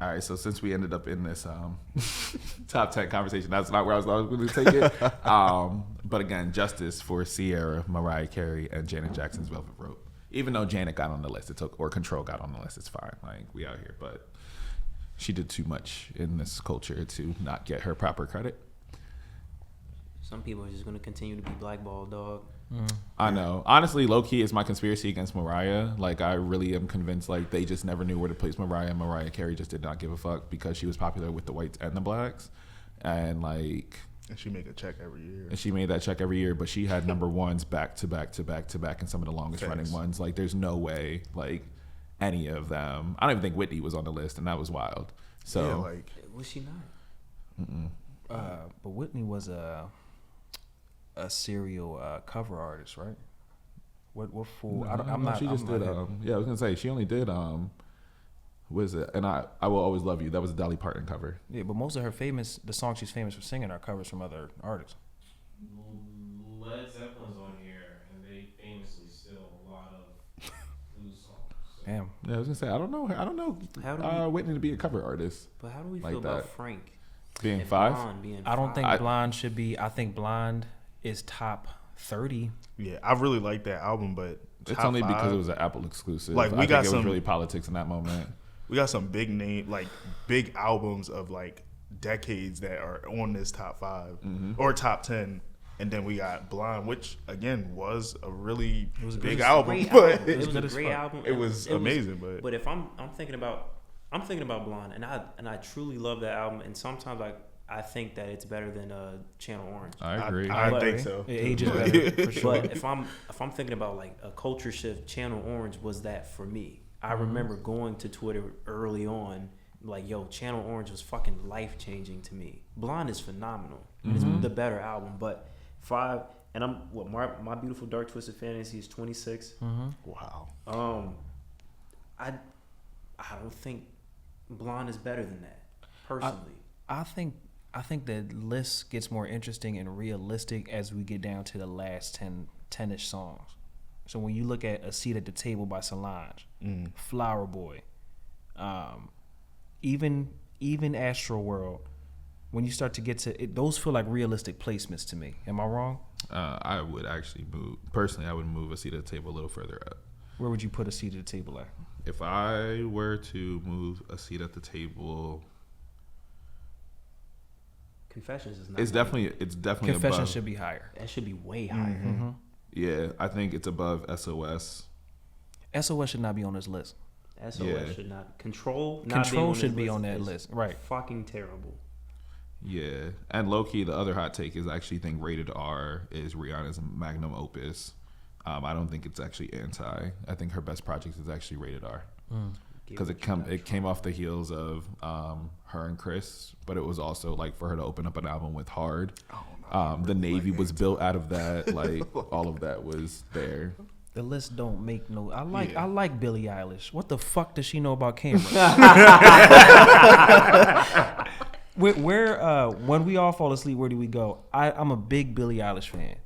All right, so since we ended up in this top 10 conversation, that's not where I was going to take it. But again, justice for Ciara, Mariah Carey, and Janet Jackson's Velvet Rope. Even though Janet got on the list, or Control got on the list, it's fine. Like, we out here, but she did too much in this culture to not get her proper credit. Some people are just going to continue to be blackballed, dog. I know. Honestly, low-key is my conspiracy against Mariah. Like, I really am convinced, like, they just never knew where to place Mariah. Mariah Carey just did not give a fuck because she was popular with the whites and the blacks. And, like... And she made a check every year. And she made that check every year, but she had number ones back to back to back to back, and some of the longest running ones. Like, there's no way, like, any of them. I don't even think Whitney was on the list, and that was wild. So, yeah, like, was she not? But Whitney was a serial cover artist, right? What fool? No, I'm not. She just did. Yeah, I was gonna say she only did. What is it? And I will always love you. That was a Dolly Parton cover. Yeah, but most of her the songs she's famous for singing are covers from other artists. Led Zeppelin's on here, and they famously steal a lot of blues songs. So. Damn. Yeah, I was gonna say I don't know Whitney to be a cover artist. But how do we like feel about that. Frank Being and 5? Blonde being I don't 5? think Blonde should be. I think Blonde is top 30. yeah, I really like that album, but It's only because it was an Apple exclusive. Like, I think it was really politics in that moment. We got some big big albums of like decades that are on this top 5 or top 10, and then we got Blonde, which again was a really big album, but It was a great album. It was amazing, but if I'm thinking about Blonde, and I truly love that album, and sometimes I think that it's better than Channel Orange. I agree. I think so. It ages better for sure. But if I'm thinking about like a culture shift, Channel Orange was that for me. I remember going to Twitter early on, like, yo, Channel Orange was fucking life changing to me. Blonde is phenomenal. It's the better album, but 5. And I'm my Beautiful Dark Twisted Fantasy is 26. Wow. I don't think Blonde is better than that personally. I think the list gets more interesting and realistic as we get down to the last 10-ish songs. So when you look at A Seat at the Table by Solange, Flower Boy, even Astro World, when you start to get to it, those feel like realistic placements to me. Am I wrong? I would actually move A Seat at the Table a little further up. Where would you put A Seat at the Table at? If I were to move A Seat at the Table, Confessions is not. it's definitely Confessions above. should be higher. That should be way higher. Yeah, I think it's above SOS. SOS should not be on this list. SOS should not. Control should be on that list. Right. Fucking terrible. Yeah, and low key, the other hot take is I actually think Rated R is Rihanna's magnum opus. I don't think it's actually anti. I think her best project is actually Rated R because it came off the heels of her and Chris, but it was also like for her to open up an album with Hard. The Navy was built out of that. Like all of that was there. The list don't make no. I like Billie Eilish. What the fuck does she know about cameras? Where when we all fall asleep, where do we go? I'm a big Billie Eilish fan.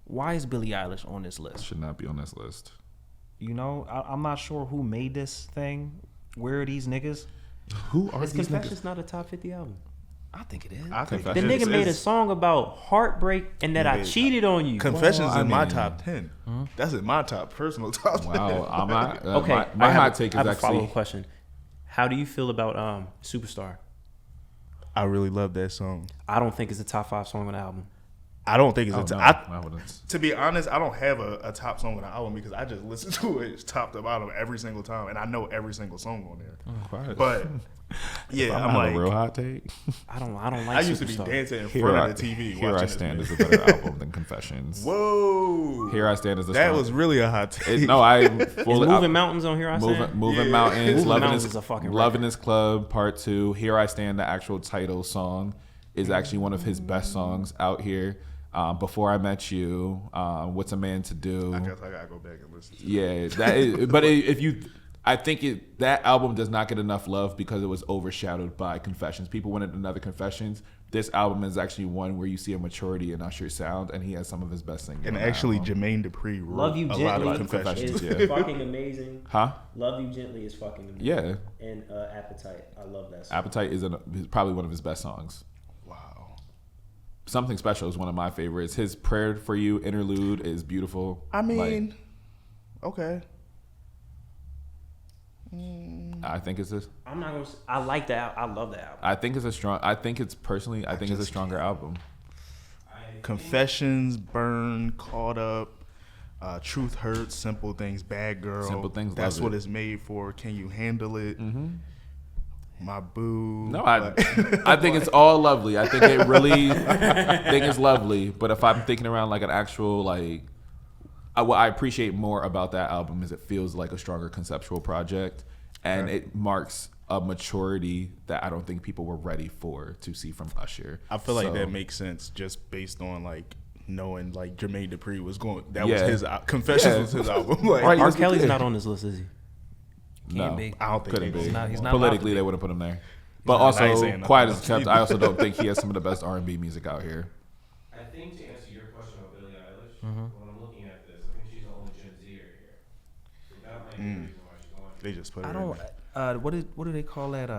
Why is Billie Eilish on this list? Should not be on this list. You know, I'm not sure who made this thing. Where are these niggas? Who are Is these Confessions niggas? not a top 50 album? I think it is. I think The Confessions nigga made a song about heartbreak and that I cheated on you. Confessions Well, I in my mean- top 10. That's in my personal top 10. Wow, I'm not. Okay, my I have hot take I is have a follow-up actually. question. How do you feel about Superstar? I really love that song. I don't think it's a top 5 song on the album. I don't think it's Oh, a no, top. I wouldn't. To be honest, I don't have a top song on the album because I just listen to it top to bottom every single time, and I know every single song on there. Quiet. But yeah, I'm I'm like a real like, hot take. I don't like I used to be Superstar. dancing in Here front I, of the TV. Here watching I this Stand man. is a better album than Confessions. Whoa, Here I Stand is a that strong- was really a hot take. No, I Is fully Moving Mountains on here? I said. Moving Yeah. Mountains, Moving Loving Mountains This, is a fucking Loving record. This Club Part 2. Here I Stand, the actual title song, is actually one of his best songs out here. Before I Met You, What's a Man to Do? I guess I gotta go back and listen to it. Yeah, that is. But if you, I think that album does not get enough love because it was overshadowed by Confessions. People wanted another Confessions. This album is actually one where you see a maturity in Usher's sound, and he has some of his best singing. And actually, Jermaine Dupri wrote Love You a lot Gently of Confessions. is fucking amazing. Huh? Love You Gently is fucking amazing. Yeah. And Appetite. I love that song. Appetite is probably one of his best songs. Wow. Something Special is one of my favorites. His Prayer for You interlude is beautiful. I mean, okay. I think it's this. I'm not gonna. I like that. I love that album. I think it's a strong. I think it's personally. I think it's a stronger album. Confessions, Burn, Caught Up, Truth Hurts, Simple Things, Bad Girl. Simple Things, That's love what it. it's made for. Can You Handle It? My Boo. No, I think it's all lovely. I think it really think it's lovely. But if I'm thinking around like an actual like, what I appreciate more about that album is it feels like a stronger conceptual project, and it marks a maturity that I don't think people were ready to see from Usher. I feel like that makes sense just based on like knowing like Jermaine Dupri was going. That was his Confessions was his album. Like, Right. R. Kelly's not on this list, is he? No, be. I don't think couldn't be. He's not Politically, they would have put him there. But I ain't also, saying nothing Quiet as else Kept. either. I also don't think he has some of the best R&B music out here. I think to answer your question about Billie Eilish, when I'm looking at this, I think she's the only Gen Zer here. So that might be the reason why she's going. They just put her I in don't. there. What do they call that?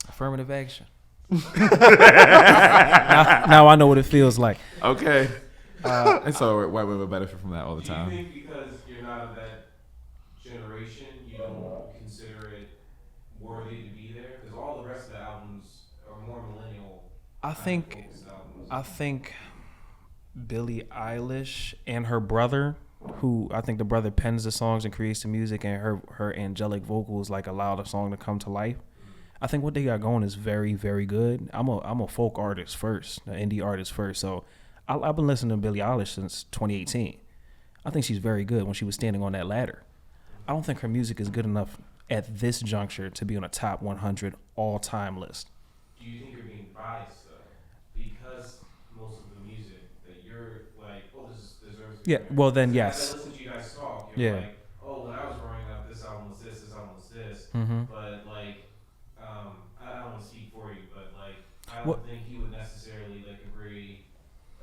Affirmative action. now I know what it feels like. Okay. And so white women benefit from that all the Do you time. think because you're not of that generation, you don't consider it worthy to be there? Because all the rest of the albums are more millennial. I think focused albums. I think Billie Eilish and her brother, who I think the brother pens the songs and creates the music, and her angelic vocals like allow the song to come to life. I think what they got going is very, very good. I'm a folk artist first, an indie artist first. So I've been listening to Billie Eilish since 2018. I think she's very good when she was standing on that ladder. I don't think her music is good enough at this juncture to be on a top 100 all-time list. Do you think you're being biased though? Because most of the music that you're like, oh, this deserves to be Yeah, there. well then, As yes. I listen to you guys talk, you're Yeah. like, oh, when I was growing up, this album was this album was this. Mhm. But like, I don't want to speak for you, but like, I don't What- think he would necessarily like agree,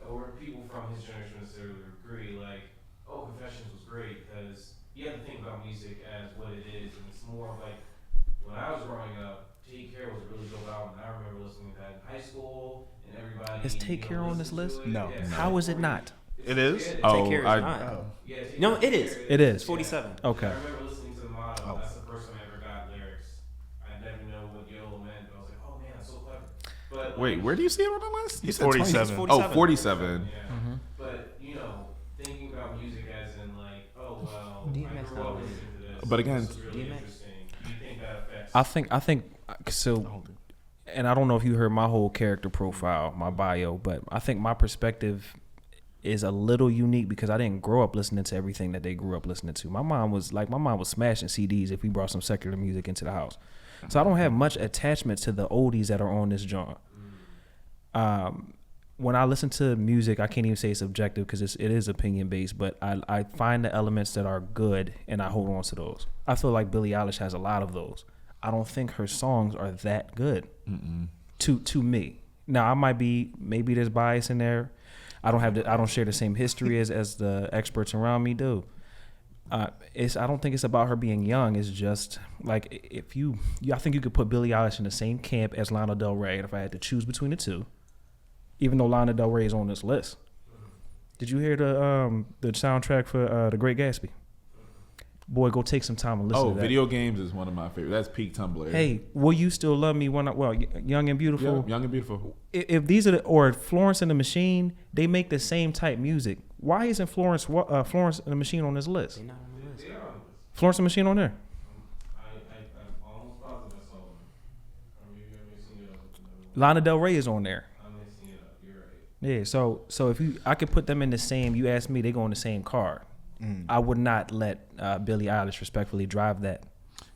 or people from his generation necessarily would agree. Like, oh, Confessions was great because you have to think about music as what it is, and it's more of like when I was growing up, Take Care was a really dope album. And I remember listening to that in high school, and everybody. Is Take Care on this list? listened to it. No. Yeah, it's How like is it 40. not? It is? Yeah, Oh, Take Care is I- not. yeah, Take No, Care it is. It is. It's 47. Okay. I remember listening to the motto. That's the first time I ever got lyrics. I never know what YOLO meant, but I was like, oh man, that's so clever. But Wait, like, where do you see it on the list? You It's said 20. 47. Oh, 47. Yeah. But you know, thinking about music as in like, oh well, I DMX grew up not listening to this. But again- this is really DMX. interesting. Do you think that affects? I think so. And I don't know if you heard my whole character profile, my bio, but I think my perspective is a little unique because I didn't grow up listening to everything that they grew up listening to. My mom was smashing CDs if we brought some secular music into the house. So I don't have much attachment to the oldies that are on this joint. When I listen to music, I can't even say it's subjective because it is opinion based, but I find the elements that are good and I hold on to those. I feel like Billie Eilish has a lot of those. I don't think her songs are that good to me. Now I might be, maybe there's bias in there. I don't share the same history as the experts around me do. I don't think it's about her being young. It's just like I think you could put Billie Eilish in the same camp as Lana Del Rey if I had to choose between the two. Even though Lana Del Rey is on this list. Did you hear the soundtrack for The Great Gatsby? Boy, go take some time and listen to that. Video Games is one of my favorites. That's peak Tumblr. Hey, will you still love me when Young and Beautiful? Yeah, Young and Beautiful. If these are or Florence and the Machine, they make the same type music. Why isn't Florence and the Machine on this list? They're not on the list. They are on this. Florence and the Machine on there? I'm almost positive I saw them. Or maybe I'm mixing it up. Lana Del Rey is on there. I'm mixing it up. You're right. Yeah, so if I could put them in the same, you asked me, they go in the same car. I would not let Billie Eilish respectfully drive that.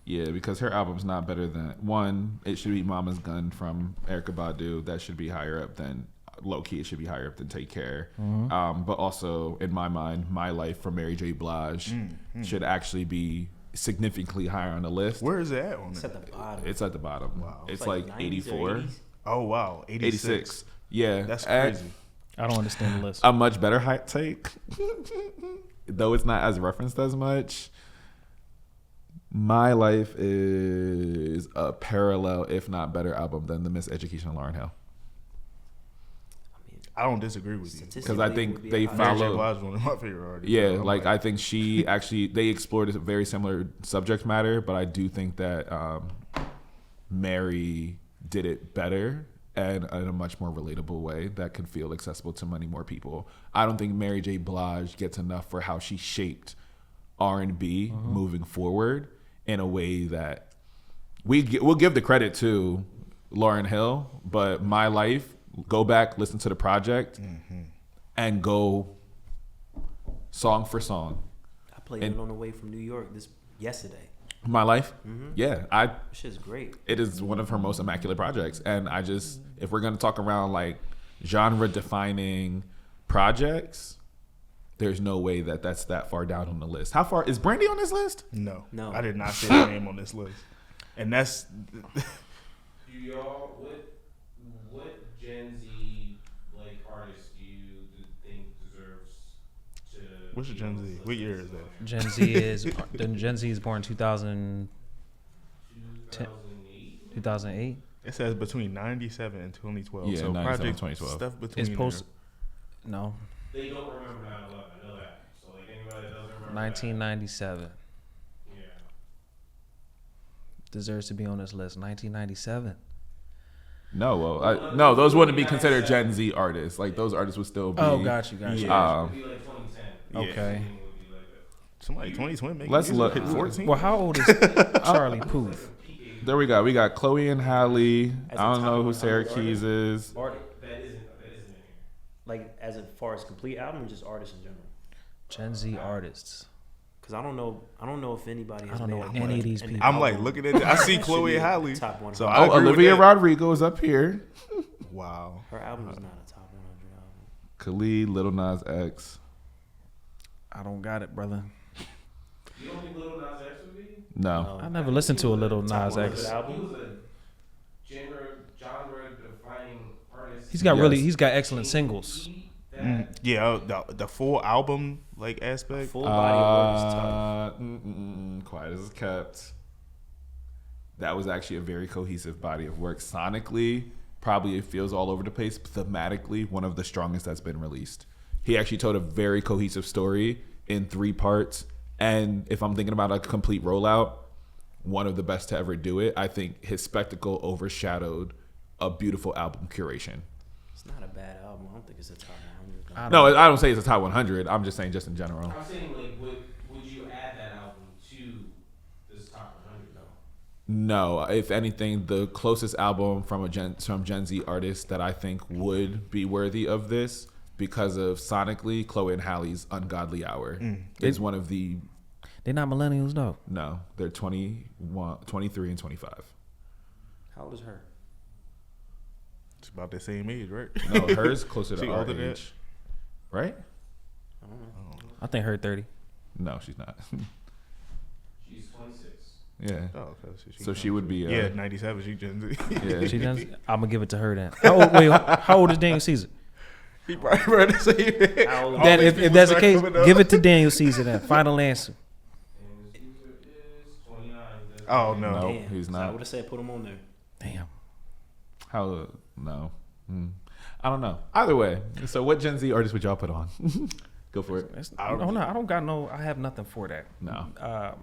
Yeah, because her album's not better than one. It should be Mama's Gun from Erykah Badu. That should be higher up than low key. It should be higher up than Take Care. But also in my mind, My Life from Mary J. Blige should actually be significantly higher on the list. Where is it at on It's it? at the bottom. It's at the bottom. Wow. It's like like 90s or 84, 80s? Oh wow, 86. Yeah, That's At crazy. I don't understand the list. a much better hot take, though it's not as referenced as much. My Life is a parallel, if not better, album than the Miseducation of Lauryn Hill. I don't disagree with you. Because I think they Mary J. follow. Blige is one of my favorite artists. Yeah, So I'm like I think they explored a very similar subject matter, but I do think that Mary did it better and in a much more relatable way that can feel accessible to many more people. I don't think Mary J. Blige gets enough for how she shaped R&B moving forward in a way that we'll give the credit to Lauryn Hill, but My Life, go back, listen to the project, and go song for song. I played it on the way from New York yesterday. My Life, yeah, This shit's great. it is one of her most immaculate projects, and I just, if we're gonna talk around like genre defining projects, there's no way that that's that far down on the list. How far is Brandy on this list? No, No. I did not see her name on this list, and that's Do y'all what Gen Z like artist do you think deserves to? what's the be on Gen this Z? list? What year is that? Gen Z is born 2000, 2008. 2008. It says between 97 and 2012. Yeah, so 97 project and 2012. stuff between It's post. there. No, They don't remember 9/11. I know that. So like anybody that doesn't remember 1997 that, yeah. deserves to be on this list. 1997. No, well, no, those wouldn't be considered Gen Z artists. Like those artists would still be. Oh, got you. Yeah, it would be like 2010. Yeah. Okay. Everything would be like that. Somebody 2020 making Let's music look. hit 14. Well, how old is Charlie Puth? There we go. We got Chloe and Halle. As I a don't know top who 100 Syracuse is. Artist, That isn't in here. like as far as complete album, or just artists in general. Gen Z artists. Because I don't know if anybody has I don't know made any of these an people. I'm like album looking at it. I see should Chloe be and Halle. top 100. So I agree with Olivia that. Rodrigo is up here. Wow. Her album is not a top 100 album. Khalid, Lil Nas X. I don't got it, brother. You don't think Lil Nas X would be? No. I never listened to a Little Nas Top X. 100 album. He was a genre-defining artist. He's got Yes. he's got excellent singles. Yeah, the full album like aspect. Full body of work is tough. Quiet as it's kept. That was actually a very cohesive body of work. Sonically, probably it feels all over the place. Thematically, one of the strongest that's been released. He actually told a very cohesive story in 3 parts. And if I'm thinking about a complete rollout, one of the best to ever do it. I think his spectacle overshadowed a beautiful album curation. It's not a bad album. I don't think it's a top 100. No, I don't say it's a top 100. I'm just saying just in general. I'm saying, like, would you add that album to this top 100 though? No, if anything, the closest album from Gen Z artist that I think would be worthy of this, because of sonically, Chloe and Halle's Ungodly Hour is one of the. They're not millennials, though. No, they're 21, 23, and 25. How old is her? It's about the same age, right? No, hers closer to She our older than age, right? I don't know. I think her 30. No, she's not. She's 26. Yeah, Oh, okay. so she would be. Yeah, 97. She Gen Z. Yeah, She does. I'm gonna give it to her then. How old is Daniel Caesar? He probably ready to say How old- That, if that's the case, give it to Daniel Caesar then. Final answer. And this user is 29. Oh no. No. Damn. he's So not. I would have said put him on there. Damn. How? No. I don't know. Either way. So, what Gen Z artist would y'all put on? Go for it. I don't got no. I have nothing for that. No.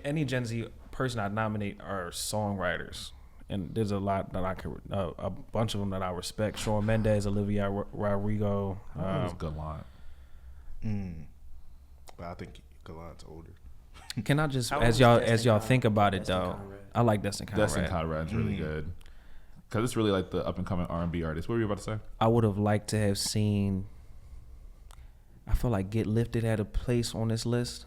Any Gen Z person I nominate are songwriters, and there's a lot that I could, a bunch of them that I respect. Shawn Mendes, Olivia Rodrigo. That was a good line. But I think Galant's older. Can I just, How old as is y'all Destin think about it Destin though, Conrad? I like Destin Conrad. Destin Conrad's really good. Because it's really like the up and coming R&B artist. What were you about to say? I would have liked to have seen. I feel like Get Lifted had a place on this list.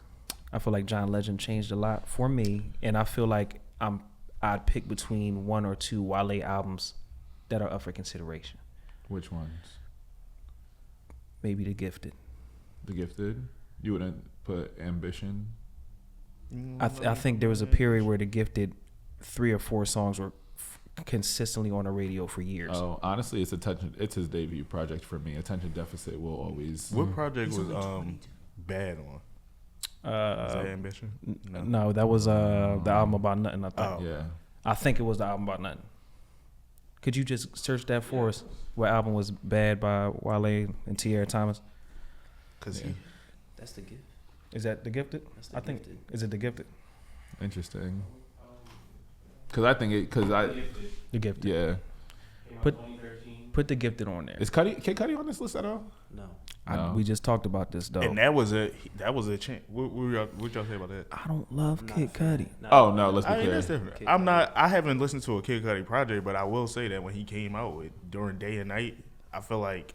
I feel like John Legend changed a lot for me, and I feel like I'd pick between 1 or 2 Wale albums that are up for consideration. Which ones? Maybe The Gifted. The Gifted? You wouldn't put Ambition? I think there was a period where The Gifted 3 or 4 songs were consistently on the radio for years. Oh, honestly, it's his debut project for me. Attention Deficit will always. What project was bad on? Is that Ambition? No, that was the album About Nothing. I think. Oh. Yeah. I think it was the album About Nothing. Could you just search that for us? What album was bad by Wale and Tierra Thomas? Because That's the gift. Is that The Gifted? That's the I think. Gifted. Is it The Gifted? Interesting. Because I think The Gifted. yeah. Put The Gifted on there. Is Kid Cudi on this list at all? No. No. We just talked about this though. and that was a chance. What y'all say about that? I don't love I'm not Kid a fan. Cudi. No. Oh no, let's be I mean, clear. that's different. Kid I'm Cudi. not. I haven't listened to a Kid Cudi project, but I will say that when he came out with during day and night, I feel like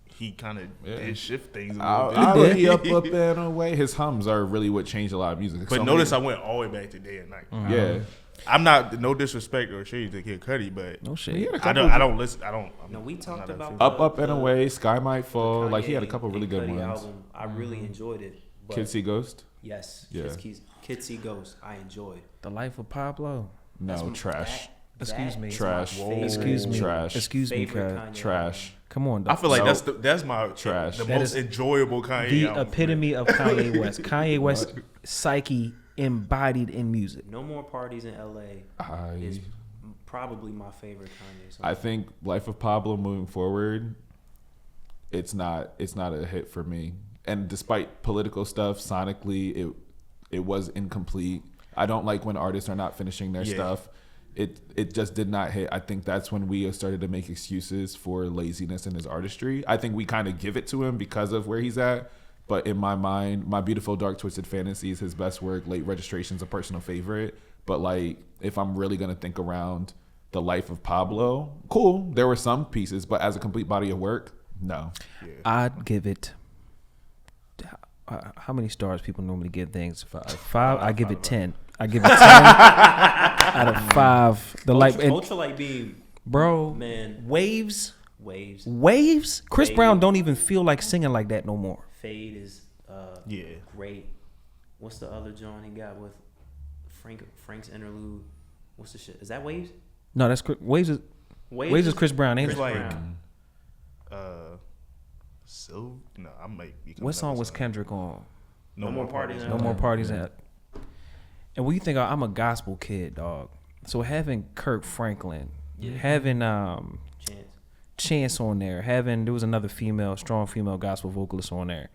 he kind of did shift things a little bit. He up and away. His hums are really what changed a lot of music. But So notice I many- went all the way back to day and night. yeah. I'm not no disrespect or shade to Kid Cudi, but No shit. He had a I couple don't listen. I don't. No, we I'm talked not a about fan. Up and away. Sky Might the Fall. Like he had a Kanye couple really and good Cudi ones. album. I really enjoyed it. But Kid See Ghost. yes, Yeah. Kid See Ghost. I enjoyed. The Life of Pablo. No, That's trash. Excuse me. Trash. Excuse me. Trash. Excuse me, Favorite cuz. Kanye Trash. Come on, I feel like No. that's my Trash. The That most is enjoyable Kanye. the album. epitome of Kanye West. Kanye West psyche embodied in music. No More Parties in L.A. is probably my favorite Kanye song. I think Life of Pablo moving forward, it's not a hit for me. And despite political stuff, sonically it was incomplete. I don't like when artists are not finishing their stuff. It just did not hit. I think that's when we started to make excuses for laziness in his artistry. I think we kind of give it to him because of where he's at. But in my mind, My Beautiful Dark Twisted Fantasy is his best work. Late Registration's a personal favorite. But like, if I'm really gonna think around the life of Pablo, cool. There were some pieces, but as a complete body of work, no. I'd give it. How many stars people normally give things? 5. I give it 10. I give it 10 out of 5. The Ultralight Beam, bro, man. Waves. Chris Fade. Brown don't even feel like singing like that no more. Fade is great. What's the other John he got with Frank's interlude? What's the shit? Is that Waves? No, that's Waves. Waves is Chris Brown, ain't Chris it? like Brown. No, I might be. What song was Kendrick on? No More Parties. No More Parties. And when you think I'm a gospel kid, dog. So having Kirk Franklin, having Chance on there, there was another strong female gospel vocalist on there.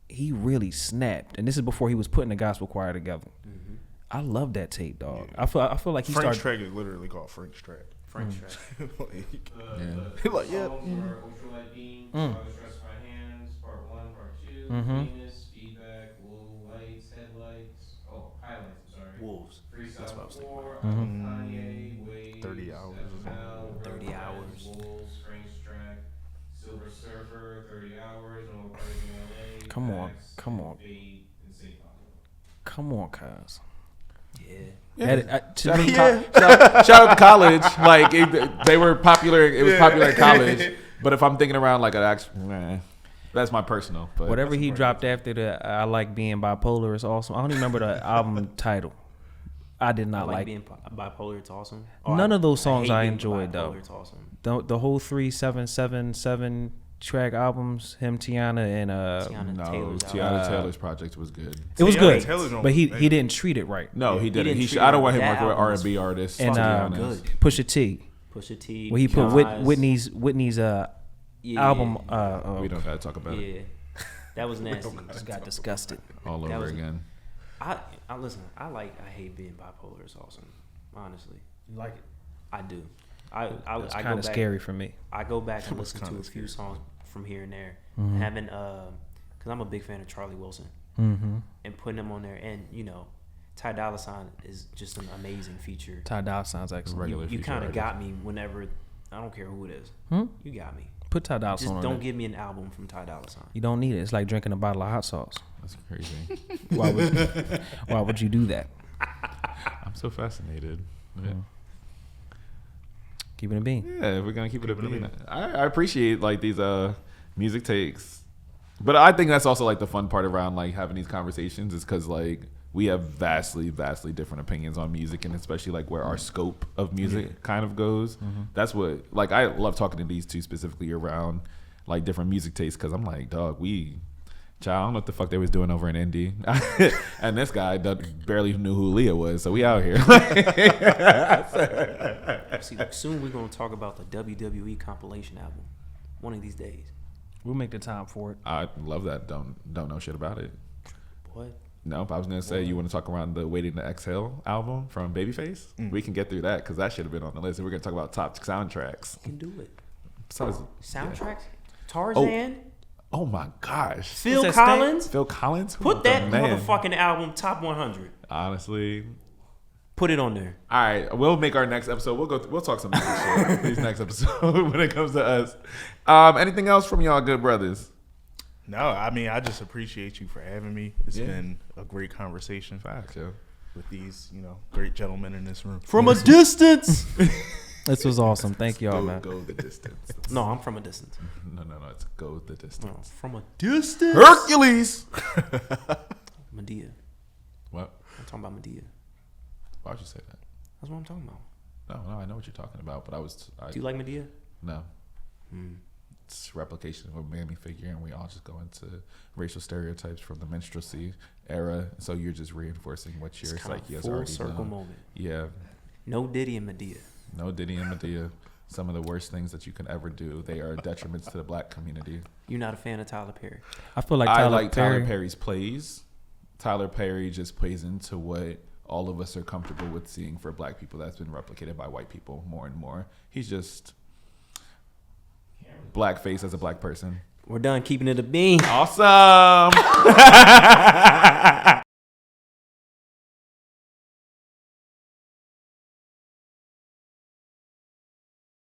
He really snapped, and this is before he was putting the gospel choir together. Mm-hmm. I love that tape, dog. Yeah. I feel like he French started. track is literally called French track. French track. Like, yeah. Ultralight Beam, Stress My Hands, Part 1, Part 2, Venus, Feedback, Wool, Lights, Headlights, Highlights, I'm sorry. Wolves. That's what I was thinking Freestyle 4, Kanye, Waves, 30 hours or FML, 30 Rebel hours. Riders, Wolves, Frank's Track, Silver Surfer, 30 Hours, No More Parties in LA, Come on, Facts, come on. Fade, and Saint Pablo. Come on, cuz. Yeah. Shout out to college. Like they were popular. It was popular in college. But if I'm thinking around like an actual, that's my personal. But Whatever he dropped after the I Like Being Bipolar is awesome. I don't even remember the album title. I did not like being bipolar. It's awesome. None of those songs hate I being enjoyed, bipolar, though. It's awesome. the whole 3777 track albums. Him, Tiana, and Tiana Taylor's project was good. it was Tiana good, Taylor's on but he was didn't treat it right. No, he didn't. didn't treat I don't want him that working with album was R&B artists. And to be honest. good. Pusha T, Pusha T. where he put Nas. Whitney's Yeah. album. We don't gotta talk about it Yeah, that was nasty. Just got disgusted. all That over was- again. I listen. I hate being bipolar. It's awesome. Honestly, You like it? I do. It's I kind go of back. scary for me. I go back and was listen to kinda a few songs from here and there. Mm-hmm. Having because I'm a big fan of Charlie Wilson Mm-hmm. and putting him on there, and Ty Dolla $ign is just an amazing feature. Ty Dolla sounds excellent. Regular You feature kind of artist. got me whenever. I don't care who it is. You got me. Put Ty Dolla Just on don't there. give me an album from Ty Dolla $ign. You don't need it. It's like drinking a bottle of hot sauce. That's crazy. Why would you do that? I'm so fascinated. Yeah. Keep it a bean. Yeah, we're gonna keep it a bean. I appreciate like these music takes. But I think that's also like the fun part around like having these conversations is because like we have vastly different opinions on music, and especially like where our scope of music kind of goes. That's what like I love talking to these two specifically around like different music tastes, because I'm like, dog, child, I don't know what the fuck they was doing over in Indy. And this guy barely knew who Leah was, so we out here. See, soon we're going to talk about the WWE compilation album. One of these days. We'll make the time for it. I love that. Don't know shit about it. What? Nope. I was going to say, you want to talk around the Waiting to Exhale album from Babyface? We can get through that, because that should have been on the list. And we're going to talk about top soundtracks. You can do it. Besides, Soundtracks? Tarzan? Oh my gosh. Phil Collins? Phil Collins? Put that motherfucking album top 100. Honestly. Put it on there. All right, we'll make our next episode. We'll talk some music shit these next episode when it comes to us. Anything else from y'all good brothers? No, I mean, I just appreciate you for having me. It's been a great conversation. Facts, yo. With these, great gentlemen in this room. From a distance. This was awesome. Thank y'all, man. Go the distance. No, I'm from a distance. No, it's go the distance. No, from a distance. Hercules. Medea. What? I'm talking about Medea. Why'd you say that? That's what I'm talking about. No, I know what you're talking about, but Do you like Medea? No. It's replication of a mammy figure, and we all just go into racial stereotypes from the minstrelsy era. So you're just reinforcing what your psyche has already full circle done. moment. Yeah. No Diddy and Medea. No Diddy and Medea. Some of the worst things that you can ever do. They are detriments to the black community. You're not a fan of Tyler Perry? I feel like Tyler Perry's plays. Tyler Perry just plays into what all of us are comfortable with seeing for black people that's been replicated by white people more and more. He's just blackface as a black person. We're done keeping it a bean. Awesome.